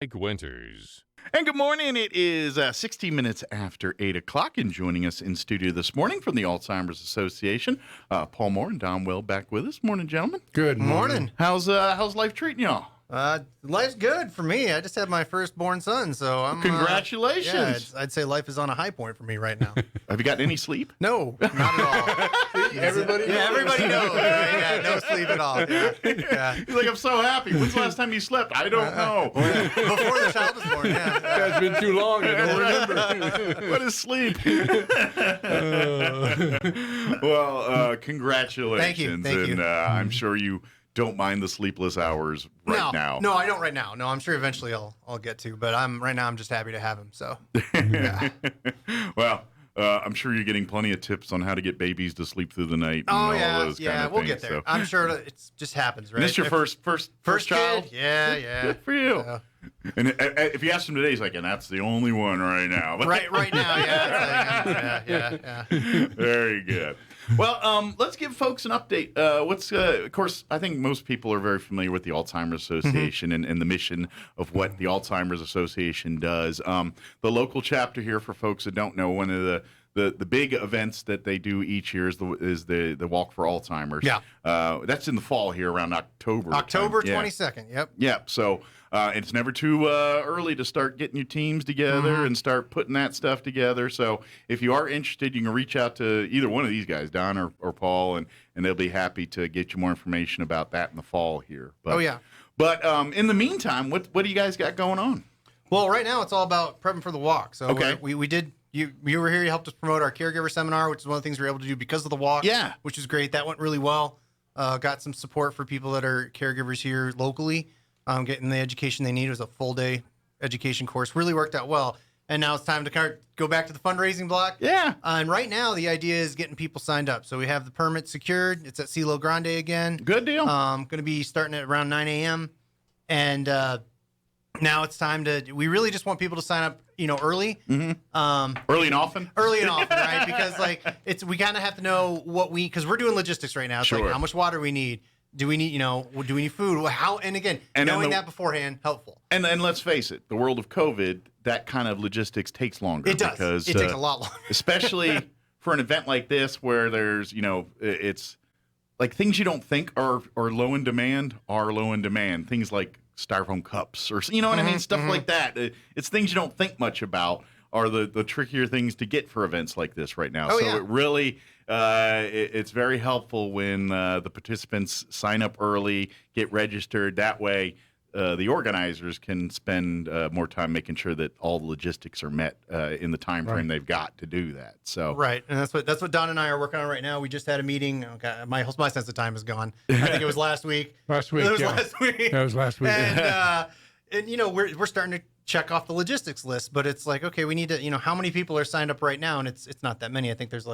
Mike Winters. And good morning. It is 16 minutes after 8 o'clock, and joining us in studio this morning from the Alzheimer's Association, Paul Moore and Don Weld back with us. Morning, gentlemen. Good morning. How's life treating y'all? Life's good for me. I just had my firstborn son, so I'm... Congratulations. I'd say life is on a high point for me right now. Have you gotten any sleep? No, not at all. Everybody knows. Yeah, everybody knows. Yeah, no sleep at all. Yeah. He's like, I'm so happy. When's the last time you slept? I don't know. Before the child was born, yeah. It's been too long. I don't remember. What is sleep? Well, congratulations. Thank you. And I'm sure you don't mind the sleepless hours now. No, I don't right now. No, I'm sure eventually I'll get to, but right now I'm just happy to have him. So, yeah. Well, I'm sure you're getting plenty of tips on how to get babies to sleep through the night. And Oh all those yeah, kind of we'll things, get there. so. I'm sure it just happens, right? And this your first child? Kid? Yeah. Good for you. Yeah. And if you ask him today, he's like, and that's the only one right now. Right now, yeah. Yeah. Very good. Well, let's give folks an update. Of course, I think most people are very familiar with the Alzheimer's Association and the mission of what the Alzheimer's Association does. The local chapter here, for folks that don't know, one of the big events that they do each year is the Walk for Alzheimer's. Yeah. That's in the fall here around October. October time. 22nd. Yep. Yep. So it's never too early to start getting your teams together and start putting that stuff together. So if you are interested, you can reach out to either one of these guys, Don or Paul, and they'll be happy to get you more information about that in the fall here. But, Oh, yeah. But in the meantime, what do you guys got going on? Well, right now it's all about prepping for the walk. So Okay. we did. You were here. You helped us promote our caregiver seminar, which is one of the things we were able to do because of the walk. Yeah. Which is great. That went really well. Got some support for people that are caregivers here locally. Getting the education they need. It was a full day education course. Really worked out well. And now it's time to go back to the fundraising block. Yeah. And right now the idea is getting people signed up. So we have the permit secured. It's at CeeLo Grande again. Good deal. Going to be starting at around 9 a.m. And now it's time to. We really just want people to sign up, early. Mm-hmm. Early and often. Early and often, right? Because we kind of have to know because we're doing logistics right now. It's Sure. like how much water we need. Do we need, do we need food? How? And again, knowing that beforehand, helpful. And let's face it, the world of COVID, that kind of logigistics takes longer. It does. Because, it takes a lot longer. especially for an event like this where there's, it's like things you don't think are low in demand are low in demand. Things like styrofoam cups or, what I mean? Stuff like that. It's things you don't think much about are the trickier things to get for events like this right now. Yeah. It really, it's very helpful when the participants sign up early, get registered. That way, the organizers can spend more time making sure that all the logistics are met in the time frame they've got to do that. So right, and that's what Don and I are working on right now. We just had a meeting. Okay, my sense of time is gone. I think it was last week. Last week. It was last week. That was last week. And we're starting to check off the logistics list, but it's like, okay, we need to, how many people are signed up right now? And it's not that many. I think there's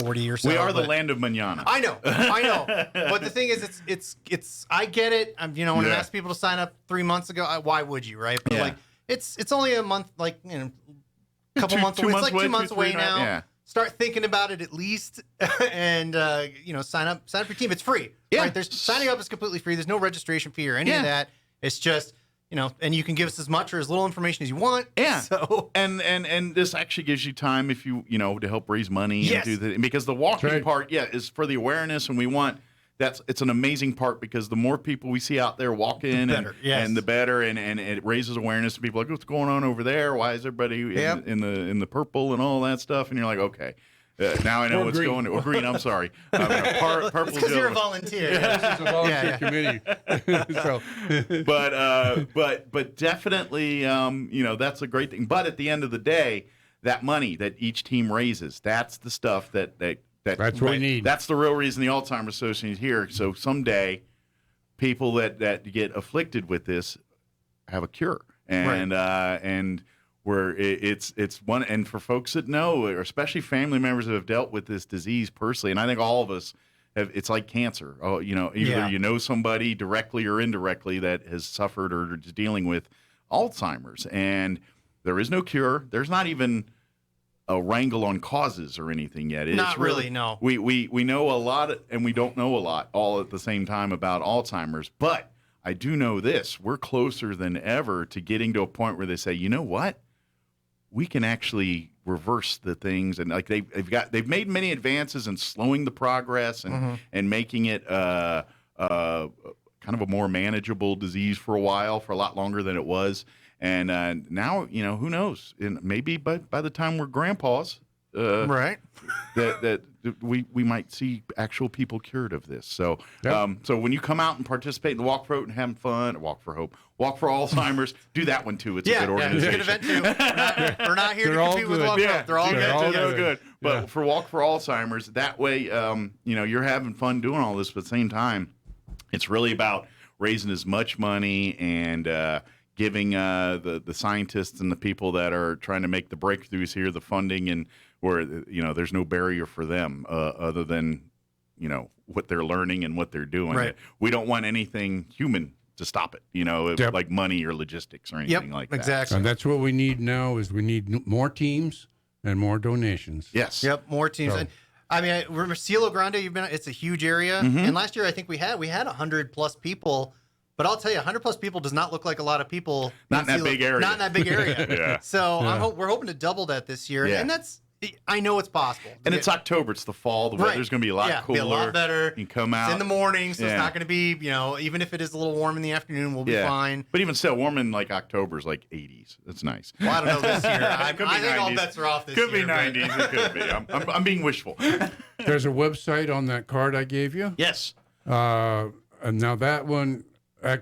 40 or so. we are the land of manana. I know. But the thing is, it's. I get it. When I asked people to sign up 3 months ago, why would you, right? But it's only a month, couple months away. It's like 2 months away now. Yeah. Start thinking about it at least, and sign up your team. It's free. Yeah. Right? Signing up is completely free. There's no registration fee or any of that. It's just. And you can give us as much or as little information as you want. Yeah. So and this actually gives you time if you to help raise money. Yes. And do because the walking part, is for the awareness, and we want it's an amazing part because the more people we see out there walking, and the better, and it raises awareness. And people are like, what's going on over there? Why is everybody in the purple and all that stuff? And you're like, okay. Now I know what's going on. Or green, I'm sorry. Purple. It's because you're a volunteer. This is a volunteer committee. So. But definitely, that's a great thing. But at the end of the day, that money that each team raises, that's the stuff that's what we need. That's the real reason the Alzheimer's Association is here. So someday, people that get afflicted with this have a cure, and where it's one, and for folks that know, or especially family members that have dealt with this disease personally, and I think all of us have, it's like cancer. Oh, either you know somebody directly or indirectly that has suffered or is dealing with Alzheimer's, and there is no cure. There's not even a wrangle on causes or anything yet. It's not really, no. We know a lot and we don't know a lot all at the same time about Alzheimer's, but I do know this: we're closer than ever to getting to a point where they say, you know what, we can actually reverse the things, and like they've made many advances in slowing the progress and making it kind of a more manageable disease for a lot longer than it was. And now, who knows? And maybe by the time we're grandpas, right, that we might see actual people cured of this. So so when you come out and participate in the Walk for Hope and having fun, or Walk for Hope, Walk for Alzheimer's, do that one too. It's a good organization. It's a good event too. We're not here to compete with Walk for Hope. They're all good. But for Walk for Alzheimer's, that way, you're having fun doing all this, but at the same time, it's really about raising as much money and giving the scientists and the people that are trying to make the breakthroughs here the funding, and where there's no barrier for them other than what they're learning and what they're doing. Right. We don't want anything human to stop it, like money or logistics or anything like that. Exactly. And that's what we need now is we need more teams and more donations. Yes. Yep, more teams. So- And I mean, remember Cielo Grande? It's a huge area, and last year I think we had 100+ people. But I'll tell you, 100+ people does not look like a lot of people. Not in that big area. Not in that big area. Yeah. So we're hoping to double that this year, and I know it's possible. And it's October. It's the fall. The weather's going to be a lot cooler. Be a lot better. You can come out. It's in the morning, so it's not going to be, even if it is a little warm in the afternoon, we'll be fine. But even still, warm in like October is like 80s. That's nice. Well, I don't know this year. I Could be think all 90s. bets are off this Could year. be 90s. It could be. I'm being wishful. There's a website on that card I gave you. Yes. And now that one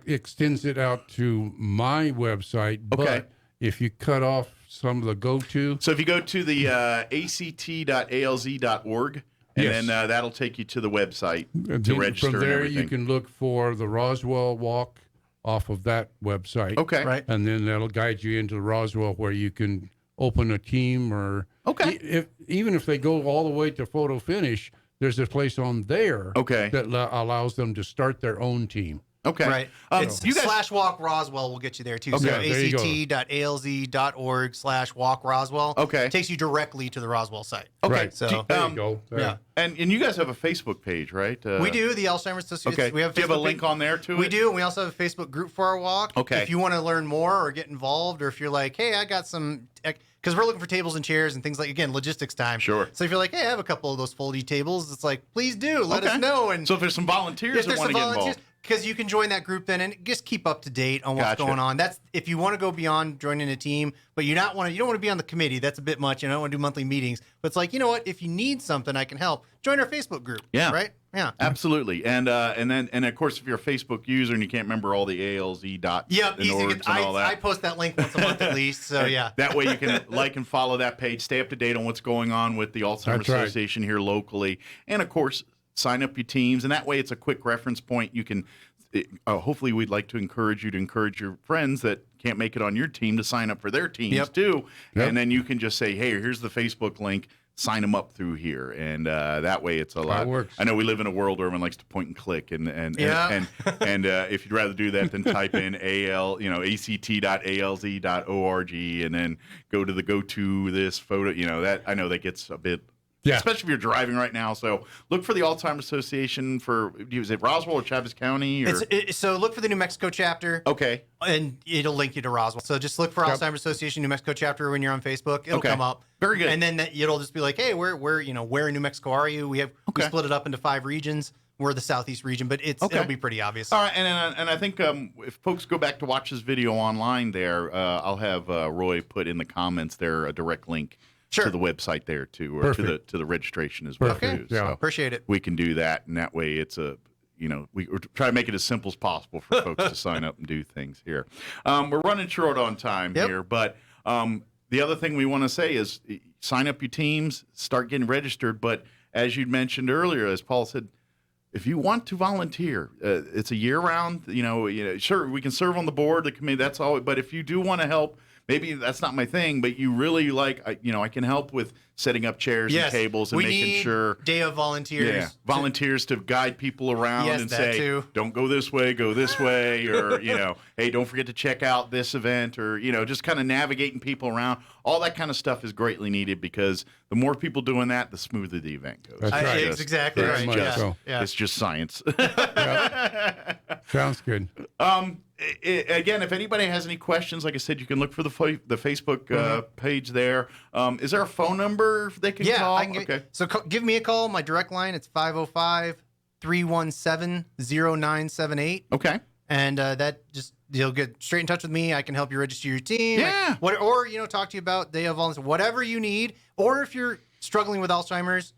extends it out to my website. Okay. But if you cut off some of the go-to. So if you go to the act.alz.org, and then that'll take you to the website to register. From there, and everything. you can look for the Roswell Walk off of that website. Okay. Right. And then that'll guide you into Roswell where you can open a team or even if they go all the way to photo finish, there's a place on there that allows them to start their own team. Okay. Right. It's you guys, /Walk Roswell will get you there too. Okay. So There you go. act.alz.org/Walk Roswell. Okay. Takes you directly to the Roswell site. Okay. Right. So There you go. There. yeah. And you guys have a Facebook page, right? We do, the Alzheimer's Association. Okay. We have a do you have a Facebook link page. on there to it? We do, and we also have a Facebook group for our walk. Okay. If you want to learn more or get involved, or if you're like, hey, I got some, because we're looking for tables and chairs and things like, again, logistics time. Sure. So if you're like, hey, I have a couple of those foldy tables, it's like, please do, let us know. And So if there's some volunteers that want to get involved. because you can join that group then and just keep up to date on what's going on. That's if you want to go beyond joining a team, but you don't want to be on the committee. That's a bit much. You don't want to do monthly meetings. But it's like, you know what? If you need something, I can help. Join our Facebook group. Yeah. Right. Yeah. Absolutely. And of course, if you're a Facebook user and you can't remember all the ALZ dots Yeah, and easy. orgs and all that. I post that link once a month at least. So yeah. That way you can like and follow that page, stay up to date on what's going on with the Alzheimer's That's right. Association here locally, and of course sign up your teams. And that way it's a quick reference point. You can hopefully we'd like to encourage your friends that can't make it on your team to sign up for their teams too. Yep. And then you can just say, hey, here's the Facebook link. Sign them up through here, and that way it's a lot. Works. I know we live in a world where everyone likes to point and click, and if you'd rather do that, then type in act.alz.org, and then go to this photo. That I know that gets a bit. Yeah. Especially if you're driving right now. So look for the Alzheimer's Association is it Roswell or Travis County? Or? So look for the New Mexico chapter. Okay. And it'll link you to Roswell. So just look for Alzheimer's Association New Mexico chapter when you're on Facebook. It'll come up. Very good. And then it'll just be like, hey, where in New Mexico are you? We split it up into 5 regions. We're the southeast region, but it'll be pretty obvious. All right, and I think if folks go back to watch this video online, there I'll have Roy put in the comments there a direct link. Sure. To the website there too, or to the registration as well. Perfect. Too. Yeah. So Appreciate it. we can do that, and that way it's we try to make it as simple as possible for folks to sign up and do things here. We're running short on time here, but the other thing we want to say is sign up your teams, start getting registered. But as you mentioned earlier, as Paul said, if you want to volunteer, it's a year-round. Sure, we can serve on the board, the committee. That's all. But if you do want to help. Maybe that's not my thing, but you really I can help with setting up chairs and tables and making sure. Day of volunteers. Yeah, volunteers to guide people around and say, don't go this way, go this way, or, hey, don't forget to check out this event, or, just kind of navigating people around. All that kind of stuff is greatly needed because the more people doing that, the smoother the event goes. That's right. It's exactly right. Very much so. It's just science. Sounds good. Again, if anybody has any questions, like I said, you can look for the Facebook page there. Is there a phone number they can call? Okay. So give me a call. My direct line, it's 505-317-0978. Okay. And you'll get straight in touch with me. I can help you register your team. Yeah. Or talk to you about Day of Volunteers, whatever you need. Or if you're struggling with Alzheimer's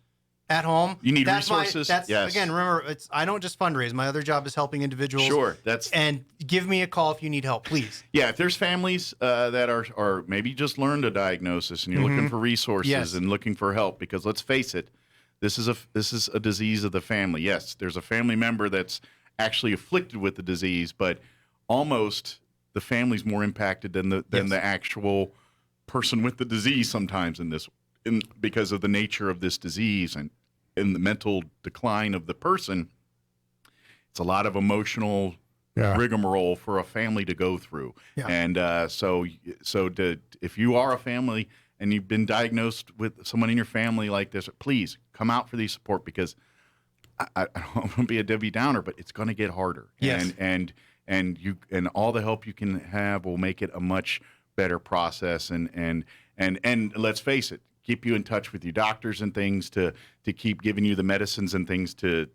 at home, you need resources. Yes. Again, remember, I don't just fundraise. My other job is helping individuals. Sure. And give me a call if you need help, please. Yeah. If there's families that are maybe just learned a diagnosis and you're looking for resources and looking for help, because let's face it, this is a disease of the family. Yes, there's a family member that's actually afflicted with the disease, but almost the family's more impacted than the actual person with the disease sometimes because of the nature of this disease and the mental decline of the person. It's a lot of emotional rigmarole for a family to go through. Yeah. And if you are a family and you've been diagnosed with someone in your family like this, please come out for these support, because I don't want to be a Debbie Downer, but it's going to get harder. Yes. And all the help you can have will make it a much better process. And let's face it, keep you in touch with your doctors and things to keep giving you the medicines and things to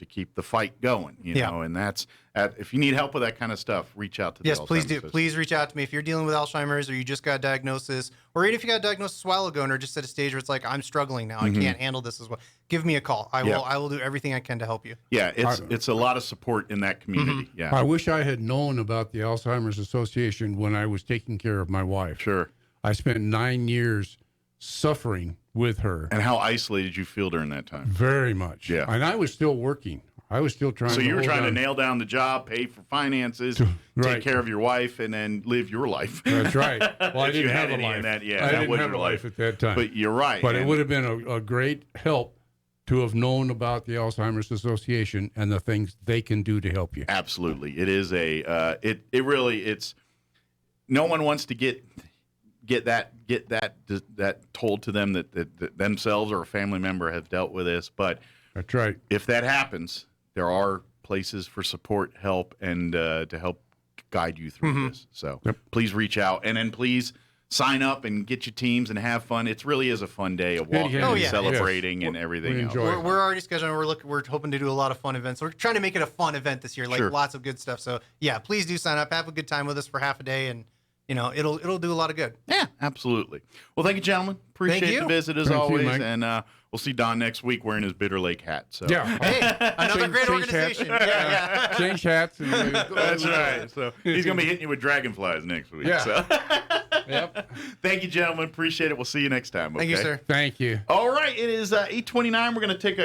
keep the fight going. You know, and that's if you need help with that kind of stuff, reach out to the Alzheimer's please do. Association. Please reach out to me if you're dealing with Alzheimer's, or you just got a diagnosis, or even if you got a diagnosis a while ago and are just at a stage where it's like, I'm struggling now, I can't handle this as well. Give me a call. I will do everything I can to help you. Yeah, it's a lot of support in that community. Yeah. I wish I had known about the Alzheimer's Association when I was taking care of my wife. Sure. I spent 9 years suffering with her. And how isolated you feel during that time? Very much. Yeah. And I was still working. I was still trying. So you were trying to nail down the job, pay for finances, take care of your wife, and then live your life. That's right. Well, I didn't have a life. I didn't have a life at that time. But you're right. But it would have been a great help to have known about the Alzheimer's Association and the things they can do to help you. Absolutely. It is it's no one wants to get that told to them that themselves or a family member have dealt with this. But that's right. If that happens, there are places for support, help, and to help guide you through this. So please reach out, and then please sign up and get your teams and have fun. It really is a fun day of walking and celebrating and everything else. We're already scheduling. We're hoping to do a lot of fun events. We're trying to make it a fun event this year, lots of good stuff. So yeah, please do sign up. Have a good time with us for half a day, and it'll do a lot of good. Yeah, absolutely. Well, thank you, gentlemen. Appreciate the visit as always, and we'll see Don next week wearing his Bitter Lake hat. So hey, another great organization. Change hats. That's right. So he's gonna be hitting you with dragonflies next week. Yeah. So. Thank you, gentlemen. Appreciate it. We'll see you next time. Okay? Thank you, sir. Thank you. All right. It is 8:29. We're going to take a